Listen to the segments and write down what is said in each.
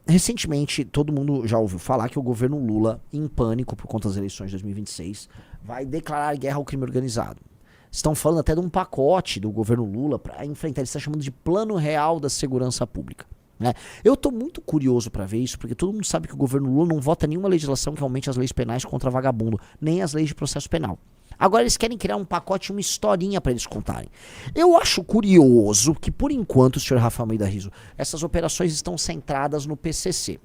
Recentemente, todo mundo já ouviu falar que o governo Lula, em pânico por conta das eleições de 2026, vai declarar guerra ao crime organizado. Estão falando até de um pacote do governo Lula para enfrentar, eles estão chamando de Plano Real da Segurança Pública. Né? Eu tô muito curioso para ver isso, porque todo mundo sabe que o governo Lula não vota nenhuma legislação que aumente as leis penais contra vagabundo, nem as leis de processo penal. Agora eles querem criar um pacote, uma historinha para eles contarem. Eu acho curioso que, por enquanto, senhor Rafael Almeida Rizzo, essas operações estão centradas no PCC.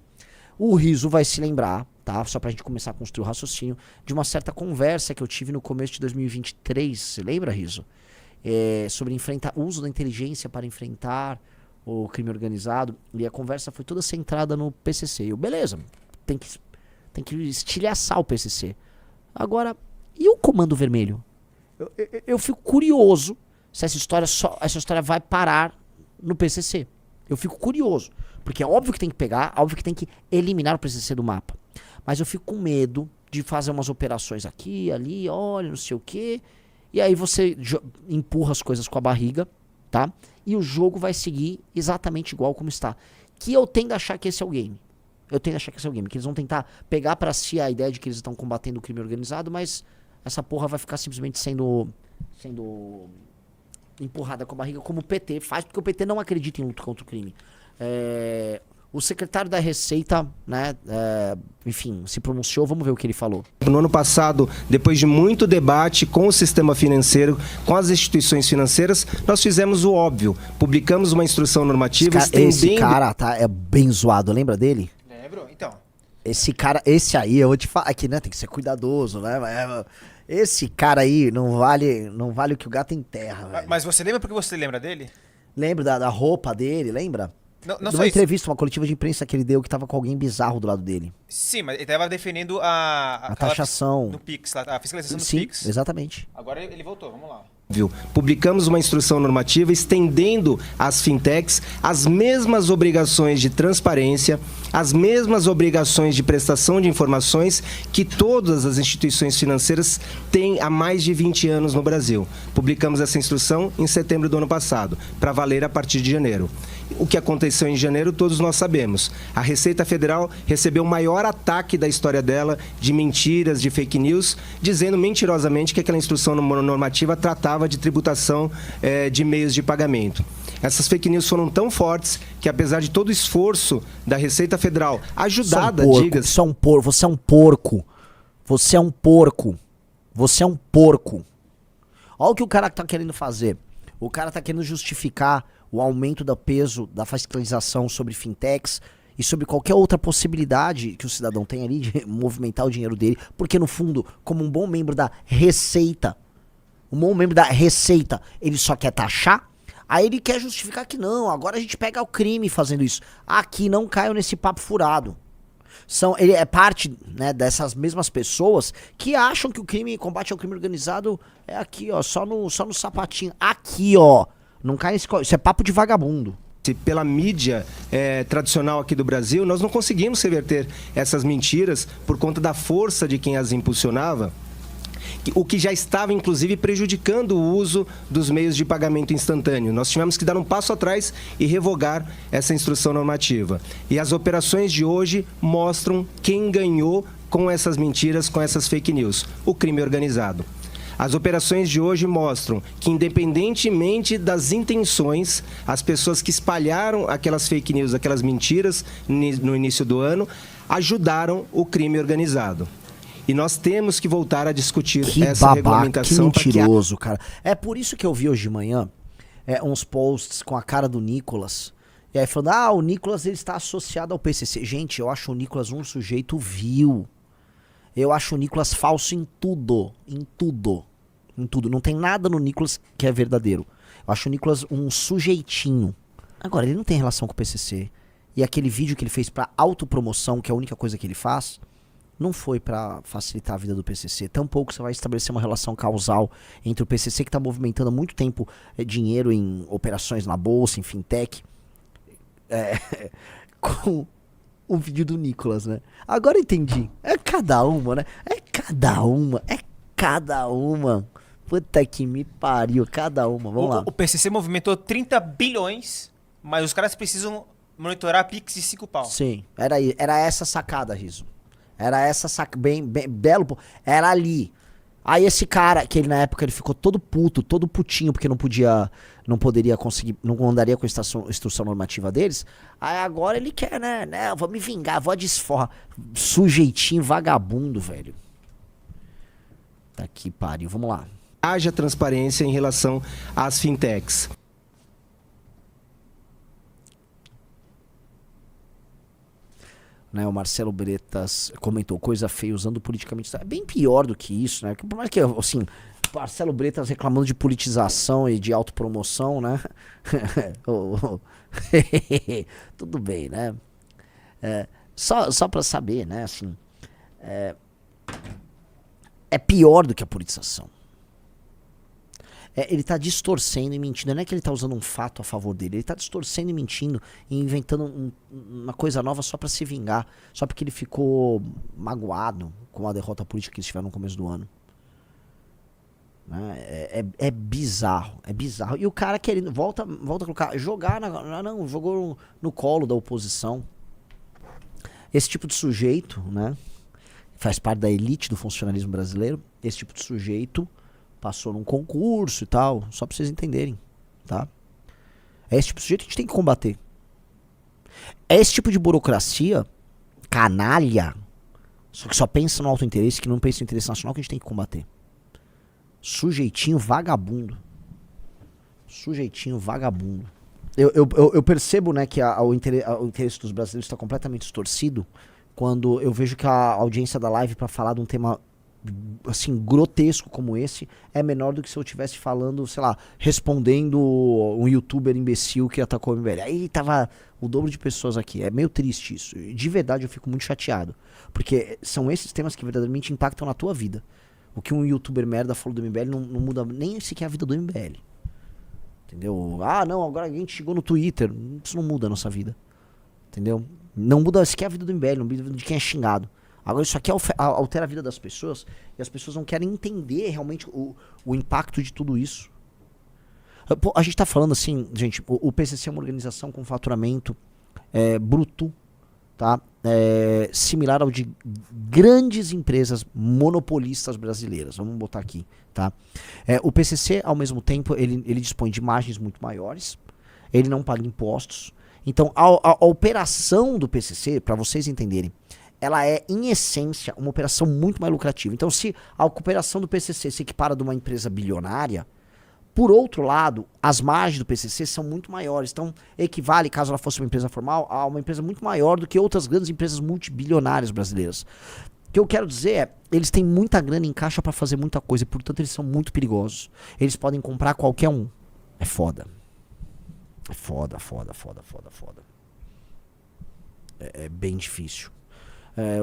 O Rizzo vai se lembrar, tá? Só pra gente começar a construir o raciocínio, de uma certa conversa que eu tive no começo de 2023, você lembra, Rizzo? Sobre o uso da inteligência para enfrentar o crime organizado, e a conversa foi toda centrada no PCC. Eu, beleza, tem que estilhaçar o PCC. Agora, e o Comando Vermelho? Eu fico curioso se essa história vai parar no PCC. Eu fico curioso. Porque é óbvio que tem que pegar, óbvio que tem que eliminar o PCC do mapa. Mas eu fico com medo de fazer umas operações aqui, ali, olha, não sei o quê. E aí você empurra as coisas com a barriga, tá? E o jogo vai seguir exatamente igual como está. Que eu tendo a achar que esse é o game. Que eles vão tentar pegar pra si a ideia de que eles estão combatendo o crime organizado, mas essa porra vai ficar simplesmente sendo empurrada com a barriga, como o PT faz, porque o PT não acredita em luta contra o crime. O secretário da Receita, né, enfim, se pronunciou, vamos ver o que ele falou. No ano passado, depois de muito debate com o sistema financeiro, com as instituições financeiras, nós fizemos o óbvio. Publicamos uma instrução normativa estendendo... Esse cara é bem zoado, lembra dele? Lembro, então. Esse aí, eu vou te falar aqui, né, tem que ser cuidadoso, né, esse cara aí não vale o que o gato enterra, velho. Mas você lembra porque você lembra dele? Lembra da roupa dele, lembra? Não Numa entrevista, uma coletiva de imprensa que ele deu, que tava com alguém bizarro do lado dele. Sim, mas ele tava defendendo a taxação. No Pix, a fiscalização do Sim, Pix. Exatamente. Agora ele voltou, vamos lá. Publicamos uma instrução normativa estendendo às fintechs as mesmas obrigações de transparência, as mesmas obrigações de prestação de informações que todas as instituições financeiras têm há mais de 20 anos no Brasil. Publicamos essa instrução em setembro do ano passado, para valer a partir de janeiro. O que aconteceu em janeiro, todos nós sabemos. A Receita Federal recebeu o maior ataque da história dela de mentiras, de fake news, dizendo mentirosamente que aquela instrução normativa tratava de tributação de meios de pagamento. Essas fake news foram tão fortes que, apesar de todo o esforço da Receita Federal, ajudada, diga-se... Você é um porco. Você é um porco. Você é um porco. Você é um porco. Olha o que o cara tá querendo fazer. O cara tá querendo justificar o aumento do peso da fiscalização sobre fintechs e sobre qualquer outra possibilidade que o cidadão tem ali de movimentar o dinheiro dele, porque no fundo, como um bom membro da Receita, ele só quer taxar, aí ele quer justificar que não, agora a gente pega o crime fazendo isso. Aqui não caiu nesse papo furado. Ele é parte, né, dessas mesmas pessoas que acham que o combate ao crime organizado é aqui, ó, só no sapatinho. Aqui, ó. Não cai nesse... Isso é papo de vagabundo. Pela mídia tradicional aqui do Brasil, nós não conseguimos reverter essas mentiras por conta da força de quem as impulsionava, o que já estava, inclusive, prejudicando o uso dos meios de pagamento instantâneo. Nós tivemos que dar um passo atrás e revogar essa instrução normativa. E as operações de hoje mostram quem ganhou com essas mentiras, com essas fake news: o crime organizado. As operações de hoje mostram que, independentemente das intenções, as pessoas que espalharam aquelas fake news, aquelas mentiras no início do ano, ajudaram o crime organizado. E nós temos que voltar a discutir essa regulamentação. Que mentiroso, cara. É por isso que eu vi hoje de manhã uns posts com a cara do Nicolas. E aí falando, o Nicolas ele está associado ao PCC. Gente, eu acho o Nicolas um sujeito vil. Eu acho o Nicolas falso em tudo. Em tudo. Em tudo. Não tem nada no Nicolas que é verdadeiro. Eu acho o Nicolas um sujeitinho. Agora, ele não tem relação com o PCC. E aquele vídeo que ele fez pra autopromoção, que é a única coisa que ele faz, não foi pra facilitar a vida do PCC. Tampouco você vai estabelecer uma relação causal entre o PCC, que tá movimentando há muito tempo dinheiro em operações na bolsa, em fintech, com... o vídeo do Nicolas, né? Agora eu entendi. É cada uma, né? É cada uma. Puta que me pariu, cada uma. Vamos lá. O PCC movimentou 30 bilhões, mas os caras precisam monitorar Pix de 5 pau. Sim, era essa sacada, Riso. Era essa sacada, bem belo, pô. Era ali. Aí esse cara, que ele na época ele ficou todo puto, todo putinho, porque não poderia conseguir, não andaria com a instrução normativa deles. Aí agora ele quer, né, eu vou me vingar, vou desforra. Sujeitinho vagabundo, velho. Tá que pariu, vamos lá. Haja transparência em relação às fintechs. Né, o Marcelo Bretas comentou, coisa feia usando politicamente. É bem pior do que isso, né? Por mais que, assim, Marcelo Bretas reclamando de politização e de autopromoção, né? Tudo bem, né? Só pra saber, né? Assim, é pior do que a politização. Ele tá distorcendo e mentindo. Não é que ele tá usando um fato a favor dele. Ele tá distorcendo e mentindo e inventando uma coisa nova só pra se vingar. Só porque ele ficou magoado com a derrota política que eles tiveram no começo do ano. Né? É bizarro. É bizarro. E o cara querendo... Volta a colocar... Jogar jogou no colo da oposição. Esse tipo de sujeito, né? Faz parte da elite do funcionalismo brasileiro. Esse tipo de sujeito... Passou num concurso e tal, só pra vocês entenderem, tá? É esse tipo de sujeito que a gente tem que combater. É esse tipo de burocracia, canalha, só que só pensa no autointeresse, que não pensa no interesse nacional, que a gente tem que combater. Sujeitinho vagabundo. Sujeitinho vagabundo. Eu percebo, né, que o interesse dos brasileiros está completamente distorcido quando eu vejo que a audiência da live para falar de um tema assim, grotesco como esse, é menor do que se eu estivesse falando, sei lá, respondendo um youtuber imbecil que atacou o MBL. Aí tava o dobro de pessoas aqui. É meio triste isso. De verdade eu fico muito chateado. Porque são esses temas que verdadeiramente impactam na tua vida. O que um youtuber merda falou do MBL não muda nem sequer a vida do MBL. Entendeu? Ah, não, agora a gente chegou no Twitter. Isso não muda a nossa vida. Entendeu? Não muda sequer a vida do MBL, não muda a vida de quem é xingado. Agora isso aqui altera a vida das pessoas e as pessoas não querem entender realmente o impacto de tudo isso. Pô, a gente tá falando assim, gente, o PCC é uma organização com faturamento bruto, tá? Similar ao de grandes empresas monopolistas brasileiras, vamos botar aqui, tá? O PCC, ao mesmo tempo, ele dispõe de margens muito maiores, ele não paga impostos. Então, a operação do PCC, para vocês entenderem, ela é, em essência, uma operação muito mais lucrativa. Então, se a operação do PCC se equipara de uma empresa bilionária, por outro lado, as margens do PCC são muito maiores. Então, equivale, caso ela fosse uma empresa formal, a uma empresa muito maior do que outras grandes empresas multibilionárias brasileiras. O que eu quero dizer é, eles têm muita grana em caixa para fazer muita coisa e, portanto, eles são muito perigosos. Eles podem comprar qualquer um. É foda. É foda. É bem difícil.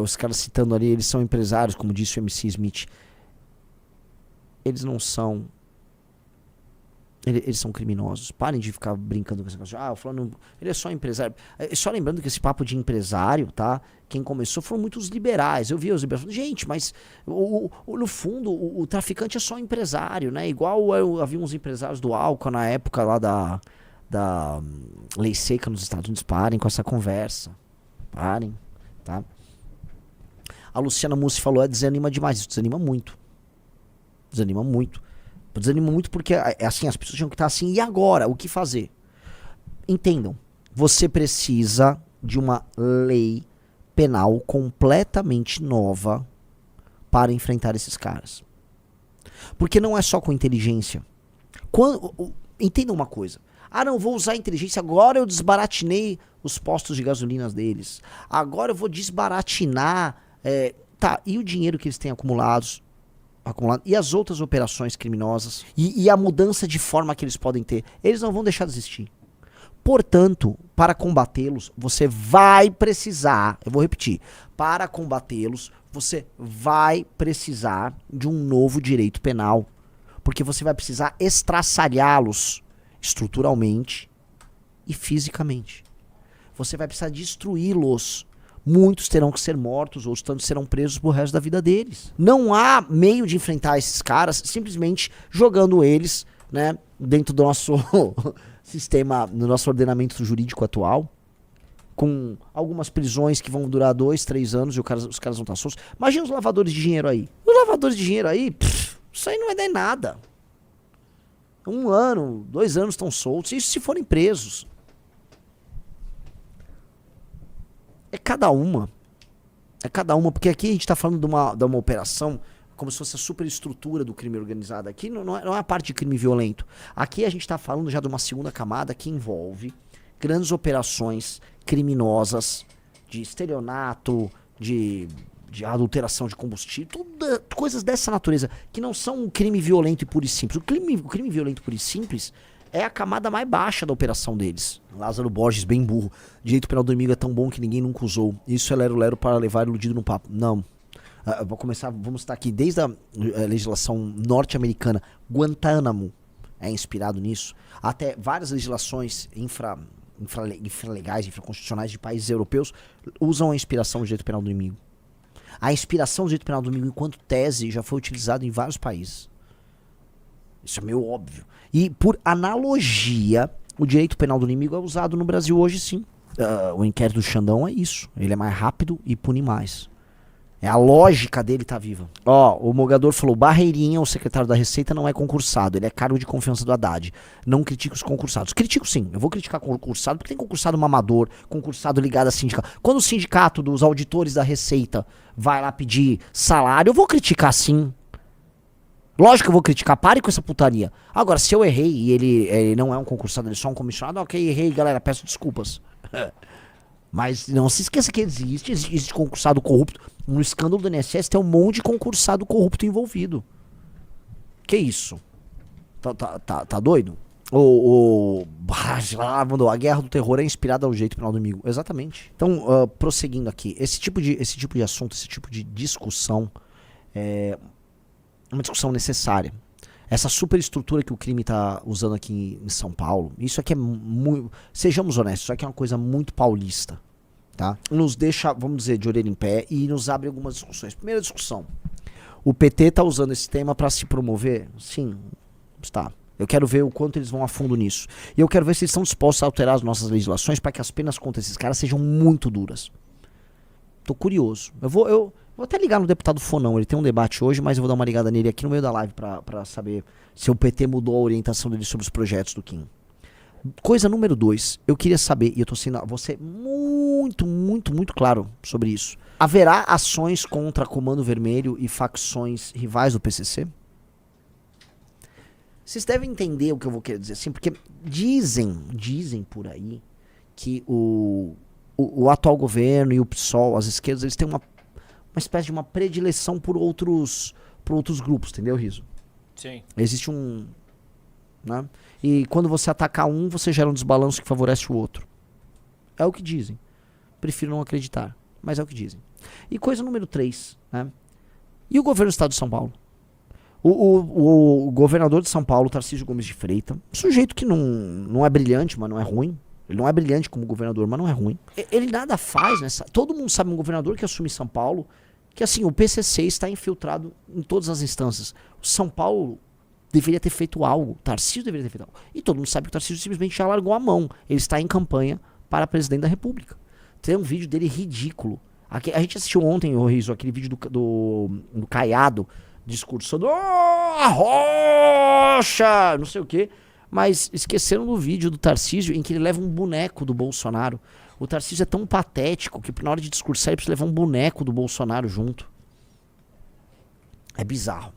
Os caras citando ali, eles são empresários, como disse o MC Smith. Eles não são. Eles são criminosos. Parem de ficar brincando com esse negócio. O fulano, ele é só empresário. Só lembrando que esse papo de empresário, tá? Quem começou foram muitos liberais. Eu vi os liberais falando, gente, mas no fundo, o traficante é só empresário, né? Igual havia uns empresários do álcool na época lá da lei seca nos Estados Unidos. Parem com essa conversa. Parem, tá? A Luciana Mussi falou, desanima demais. Isso desanima muito. Desanima muito. Desanima muito porque, assim, as pessoas tinham que estar assim, e agora? O que fazer? Entendam, você precisa de uma lei penal completamente nova para enfrentar esses caras. Porque não é só com inteligência. Entendam uma coisa. Não, vou usar a inteligência, agora eu desbaratinei os postos de gasolina deles. Agora eu vou desbaratinar... e o dinheiro que eles têm acumulado, e as outras operações criminosas, e a mudança de forma que eles podem ter, eles não vão deixar de existir. Portanto, para combatê-los, você vai precisar, eu vou repetir, para combatê-los, você vai precisar de um novo direito penal, porque você vai precisar estraçalhá-los estruturalmente e fisicamente. Você vai precisar destruí-los. Muitos terão que ser mortos, outros tantos serão presos pro resto da vida deles. Não há meio de enfrentar esses caras simplesmente jogando eles, né, dentro do nosso sistema, no nosso ordenamento jurídico atual, com algumas prisões que vão durar 2, 3 anos e os caras vão estar soltos. Imagina os lavadores de dinheiro aí. Os lavadores de dinheiro aí, isso aí não vai dar em nada. 1 ano, 2 anos estão soltos. Isso se forem presos. É cada uma. É cada uma, porque aqui a gente tá falando de uma operação como se fosse a superestrutura do crime organizado. Aqui não é a parte de crime violento. Aqui a gente tá falando já de uma segunda camada que envolve grandes operações criminosas de estelionato, de adulteração de combustível, coisas dessa natureza, que não são um crime violento e puro e simples. O crime violento puro e simples é a camada mais baixa da operação deles. Lázaro Borges, bem burro. Direito penal do inimigo é tão bom que ninguém nunca usou. Isso é lero-lero para levar iludido no papo. Não. Vamos estar aqui desde a legislação norte-americana. Guantánamo é inspirado nisso. Até várias legislações infralegais, infraconstitucionais de países europeus usam a inspiração do direito penal do inimigo. A inspiração do direito penal do inimigo enquanto tese já foi utilizada em vários países. Isso é meio óbvio. E por analogia, o direito penal do inimigo é usado no Brasil hoje sim. O inquérito do Xandão é isso. Ele é mais rápido e pune mais. É a lógica dele tá viva. Ó, o Mogador falou, Barreirinha, o secretário da Receita, não é concursado. Ele é cargo de confiança do Haddad. Não critica os concursados. Critico sim. Eu vou criticar concursado porque tem concursado mamador, concursado ligado a sindicato. Quando o sindicato dos auditores da Receita vai lá pedir salário, eu vou criticar sim. Lógico que eu vou criticar, pare com essa putaria. Agora, se eu errei e ele não é um concursado, ele é só um comissionado, ok, errei, galera, peço desculpas. Mas não se esqueça que existe concursado corrupto. No escândalo do INSS tem um monte de concursado corrupto envolvido. Que isso? Tá doido? Mandou, a guerra do terror é inspirada ao jeito penal do inimigo. Exatamente. Então, prosseguindo aqui, esse tipo de assunto, esse tipo de discussão é uma discussão necessária. Essa superestrutura que o crime está usando aqui em São Paulo, isso aqui é muito... Sejamos honestos, isso aqui é uma coisa muito paulista, tá? Nos deixa, vamos dizer, de orelha em pé e nos abre algumas discussões. Primeira discussão, o PT está usando esse tema para se promover? Sim, está. Eu quero ver o quanto eles vão a fundo nisso. E eu quero ver se eles estão dispostos a alterar as nossas legislações para que as penas contra esses caras sejam muito duras. Tô curioso. Eu vou até ligar no deputado Fonão, ele tem um debate hoje, mas eu vou dar uma ligada nele aqui no meio da live pra saber se o PT mudou a orientação dele sobre os projetos do Kim. Coisa número 2, eu queria saber, e eu tô sendo, vou ser muito claro sobre isso. Haverá ações contra Comando Vermelho e facções rivais do PCC? Vocês devem entender o que eu vou querer dizer assim, porque dizem por aí que o atual governo e o PSOL, as esquerdas, eles têm uma espécie de uma predileção por outros grupos, entendeu, Riso? Sim. Existe né? E quando você ataca um, você gera um desbalanço que favorece o outro. É o que dizem. Prefiro não acreditar, mas é o que dizem. E coisa número 3, né? E o governo do estado de São Paulo? O governador de São Paulo, Tarcísio Gomes de Freitas, sujeito que não é brilhante, mas não é ruim. Ele não é brilhante como governador, mas não é ruim. Ele nada faz, né? Todo mundo sabe um governador que assume São Paulo, que assim, o PCC está infiltrado em todas as instâncias. O São Paulo deveria ter feito algo, o Tarcísio deveria ter feito algo. E todo mundo sabe que o Tarcísio simplesmente já largou a mão. Ele está em campanha para presidente da República. Tem um vídeo dele ridículo. A gente assistiu ontem, o Riso, aquele vídeo do Caiado, discursando, a rocha, não sei o quê. Mas esqueceram do vídeo do Tarcísio em que ele leva um boneco do Bolsonaro. O Tarcísio é tão patético que na hora de discursar ele precisa levar um boneco do Bolsonaro junto. É bizarro.